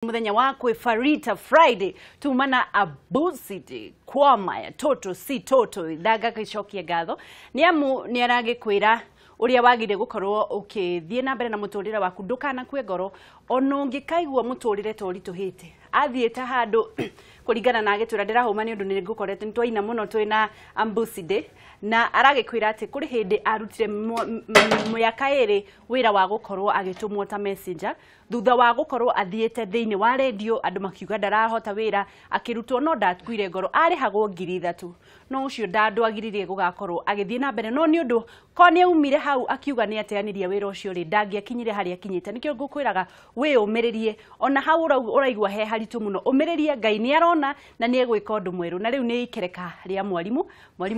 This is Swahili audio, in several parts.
Muthenya wa Farita Friday tumana Abu City kwama ya toto si toto daga gicokia gatho ni amu ni aragikwira uria wagire gukorwo ukithie na mbere na muturire waku ndukana kwe ngoro ono ngikaigwa muturire tori tuhite athiete handu kuringana na agitwira ndirahuma ni undu ni ngukorete ntwaina muno twina Abu City na aragikwira ati kuri hindi arutire muyaka iri wira wa gukorwo agitumwo ta messenger thutha wa gukorwo athiete thiini wa radio andu makiuga ndarahota wira akirutwo no ndakuire ngoro arihagwo 3,000 no ucio ndandwagiririe gugakorwo agithie na mbere no ni undu ko ni aumire hau akiuga ni ateanirie wira ucio ri ndangiakinyire haria kinyite nikio ngukwiraga we umiririe ona hau uraigwa he haritu muno umiririe Ngai ni arona na ni egwika undu mweru na riu ni ikereka ria mwarimu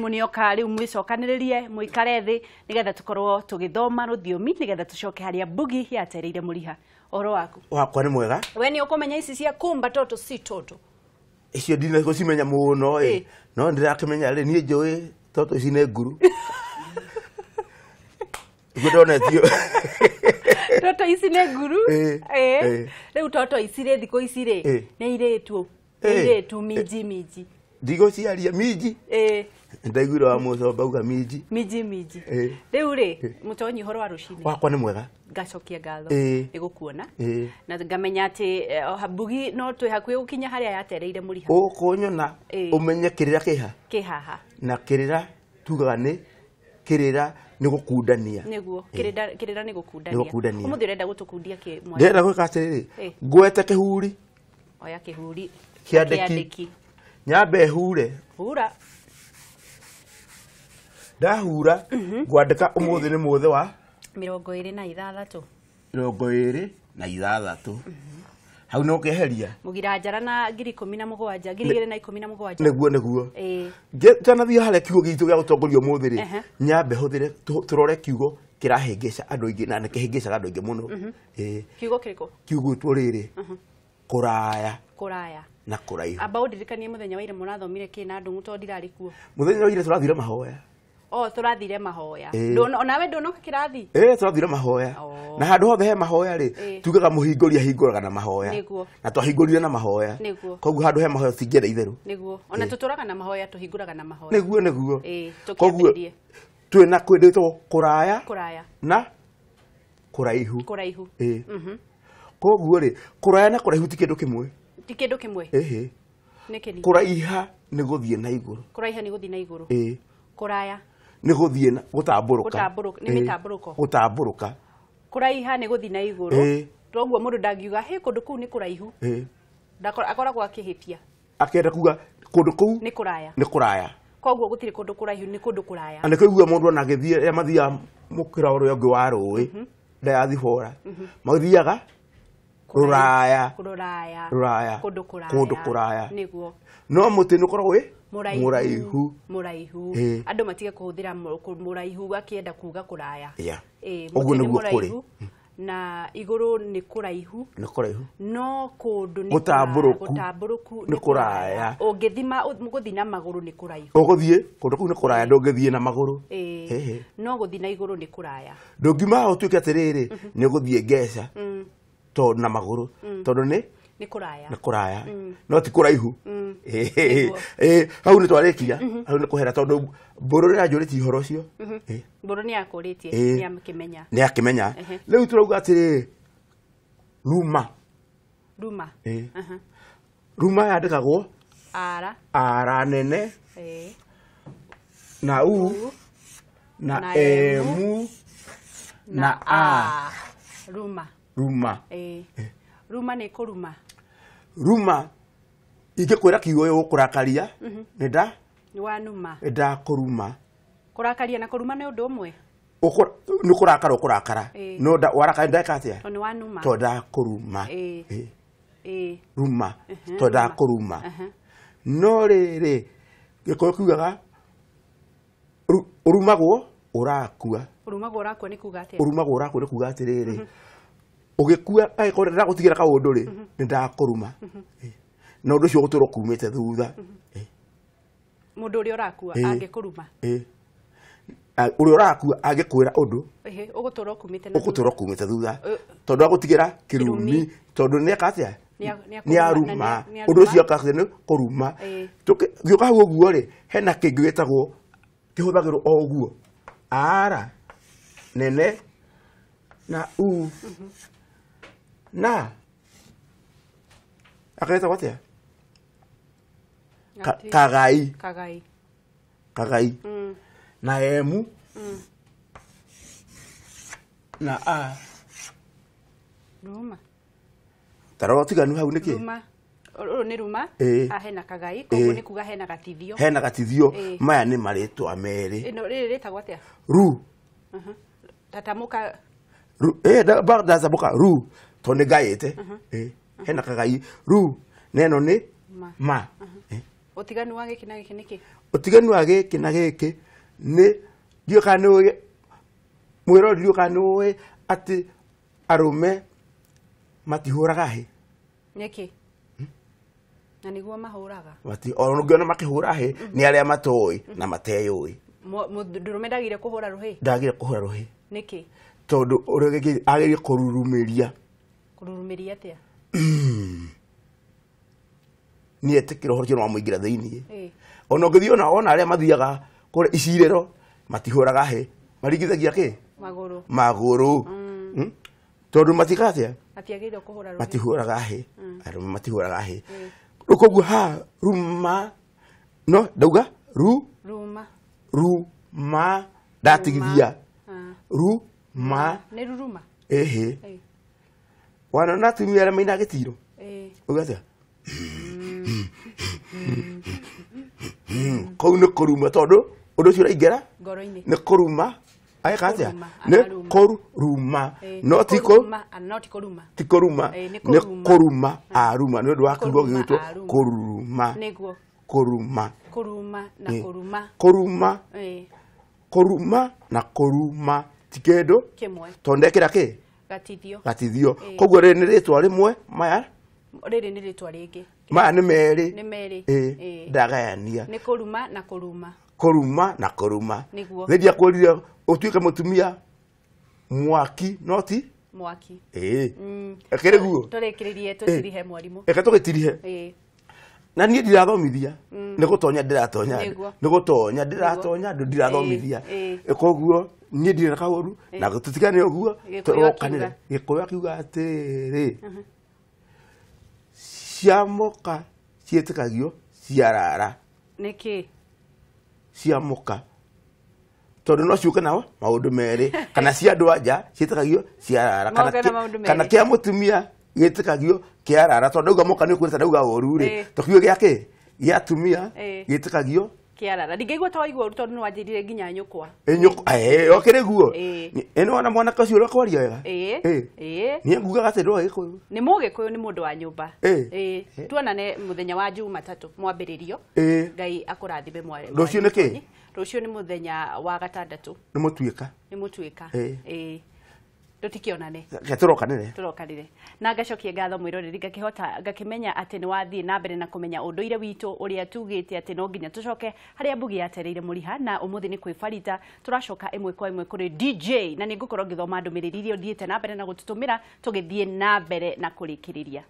ni oka riu mwicokaniririe muikare thi nigetha tukorwo tugithoma ruthiomi nigetha tucoke haria Mbugi yatereire muriha oro waku wakwa ni mwega we ni ukomenya ici cia kumba toto si toto icio ndina gucimenya muno no ndirakimenya ri ni njui toto ici ni nguru gudona tio toto ici ni nguru riu toto ici ri thiko ici ri ni iretu miji digo ciaria miji ndaigwira wa mucomba uga miji riu ri mutonyi horo wa rucini wakwa ni mwega gacokia gatho igukuona na ngamenya ati Mbugi no twi hakwi gukinya haria yatereire muriha ukunyona umenye kirira kihaha na kirira tugaga ni kirira ni gukundania niguo kirira ni gukundania umuthi urenda gutukundia ki mwana ndenda gwika atiriri ngwete kihuri oya kihuri kiandiki nyambe hure ndahura ngwandika umuthi ni muthi wa 26 hau no keheria mugira njara na 17,000 niguo tana thia hale kiugo gitu gya gutongoria umuthi ri nyambe huthire turore kiugo kirahingica andu ingi na nikihingica andu ingi muno kiugo kiriko kiugo turiri kuraya na kuraihu aba udirikanie muthenya wa ire murathomire kina andu muto ndirari kuo muthenya wa ire turathire mahoya turathire mahoya onawe ndonoka kirathi turathire mahoya na handu hothe he mahoya ri tugaga muhingoria hinguraga na mahoya na twahingurire na mahoya koguo handu he mahoya tingienda itheru niguo ona tuturaga na mahoya tuhinguraga na mahoya niguo koguo twina kwendetwo kuraya na kuraihu koguo ri kuraya na kuraihu ti kindu kimwe nikini kuraiha ni guthie na iguru kuraya ni guthie na gutamburuka kuraiha ni guthie na iguru toguo mundu ndangiuga he kundu kuu ni kuraihu akoragwo akihipia akenda kuga kundu kuu ni kuraya koguo gutire kundu kuraihu ni kundu kuraya ane kuigua mundu ona githie amathia mukira uri ungi wa rui ndayathibora magithiaga kuraya kundu kuraya niguo no muti nukoragwo muraihu andu matige kuhuthira muraihu akienda kuga kuraya uguo niguo kuri na iguru ni kuraihu no kundu ni gutamburuku ni kuraya ungithima guthii na maguru ni kuraihu uguthie kundu kuu ni kuraya ndungithie na maguru no guthii na iguru ni kuraya ndungima utuike atiriri ni guthie ngeca to na maguru tondu ni kuraya no ti kuraihu hau ni twarikia hau ni kuhera tondu mburu ni anjuriti ihoro ucio mburu ni akuritie ni akimenya riu turauga atiri ruma yandikagwo ara nene na u na emu na a ruma ni kuruma ingikwira kiugo yo kurakaria nda ni wanuma nda kuruma kurakaria na kuruma ni undu umwe ni kurakara no nda waraka ndaka atia to ni wanuma to nda kuruma ruma to nda kuruma no riri giko kiugaga urumagwo urakua ni kuga atia ni kuga atiriri ugikua aikore ndagutigera kaundu ri ni ndakuruma na undu ucio guturo kumite thutha mundu uri urakua angikuruma uri urakua angikwira undu uguturo kumite thutha tondu agutigira kirumi tondu ni akatia nĩ aruma ũndũ ũcio akaga kũruma gĩũka hau ũguo rĩ hena kĩngĩ gĩtagwo kĩhũthagĩrwo o ũguo ara nene na na akagetagwo atĩa kagai na emu na ruma tarora tiganu hau nĩkĩ ũyũ nĩ ruma hena kagai koguo nĩ kuga hena gatithio maya nĩ marĩtwa merĩ ĩno rĩrĩ rĩtagwo atĩa tatamuka ndatamũka ru tondũ nĩ ngaĩte hena kagai ru na ĩno nĩ ma ũtiganu wa gĩkĩ na gĩkĩ nĩkĩ ũtiganu wa gĩkĩ na gĩkĩ nĩ ndiũka nĩ mwĩrori ndiũka nĩ atĩ arũme matihũraga hĩ nĩkĩ na nĩguo mahũraga ũngĩona makĩhũra hĩ nĩ arĩa matoĩ na mateyũĩ ndũrũme ndagĩrĩire kũhũra rũhĩ ndagĩrĩire kũhũra rũhĩ nĩkĩ tondũ ũrĩa agĩrĩire kũrurumĩria atĩa niĩ etĩkĩra ũhoro ũcio no wamũingĩra thĩiniĩ ona ũngĩthiĩ ona arĩa mathiaga kũrĩa icirĩro matihũraga hĩ maringithagia kĩ magũrũ tondũ matikaga atĩa matiagĩrĩirwo kũhũra rũhĩ matihũraga hĩ arũme matihũraga hĩ rĩu koguo ruma no ndauga ruma ndatigithia ruma nĩ ruruma ĩhĩ wanona atumia arĩa maina gĩtiro uga atĩa kũu nĩ kũruma tondũ ũndũ ũcio ũraingĩra nĩ kũruma ageka atĩa nĩ kũruma no ti kũruma nĩ kũruma aruma nĩ ũndũ wa kiugo gĩgĩtwo kũruma na kũruma ti kĩndũ tondũ ndekĩra kĩ gatithio koguo rĩrĩ nĩ rĩtwa rĩmwe maya rĩrĩ nĩ rĩtwa rĩngĩ maya nĩ merĩ ndagayania nĩ kũruma na kũruma rĩrĩa kwĩrire ũtuĩke mũtumia mwaki no ti mwaki ekĩrĩ guo tũrĩkĩrĩrie tũtirihe mwarimũ eka tũgĩtirihe na niĩ ndirathomithia nĩ gũtonya ndĩratonya ndirathomithia koguo niĩ ndirĩ na kaũru na tũtigane ũguo tũrokanĩre gĩkũyũ akiuga atĩrĩ ciamũka ciĩtĩkagio ciarara nĩkĩ ciamũka tondũ no ciũke nao maũndũ merĩ kana cia andũ anja ciĩtĩkagio ciarara kana kĩa mũtumia gĩtĩkagio kĩarara tondũ ndauga mũka nĩ ũkwĩrĩte ndauga ũru rĩ tũkiuge gĩakĩ gĩa atumia gĩtĩkagio kĩarara ndingĩigua ta waigua ũru tondũ nĩ wanjĩrire nginya nyũkwa okĩrĩ guo ĩnĩ wona mwanake ũcio ũrĩa kwaria wega niĩ ngugaga atĩ ndũĩ Gĩkũyũ nĩ Mũgĩkũyũ nĩ mũndũ wa nyũmba tuonane mũthenya wa Jumatatũ mwambĩrĩrio Ngai akũrathime rũciũ nĩkĩ rũciũ nĩ mũthenya wa gatandatũ nĩ mũtuĩka tutikionane turokanire na ngacokia ngatho mwiroreri ngakimenya ati ni wathie na mbere na kumenya unduire witu uria tugite ati no nginya tucoke haria mbugi yatereire muriha na umuthi ni kwibarita turacoka imwe kwa imwe kuri DJ na ningukorwo ngithoma ndumiriri iria thiete na mbere na gututumira tugithie na mbere na kurikiriria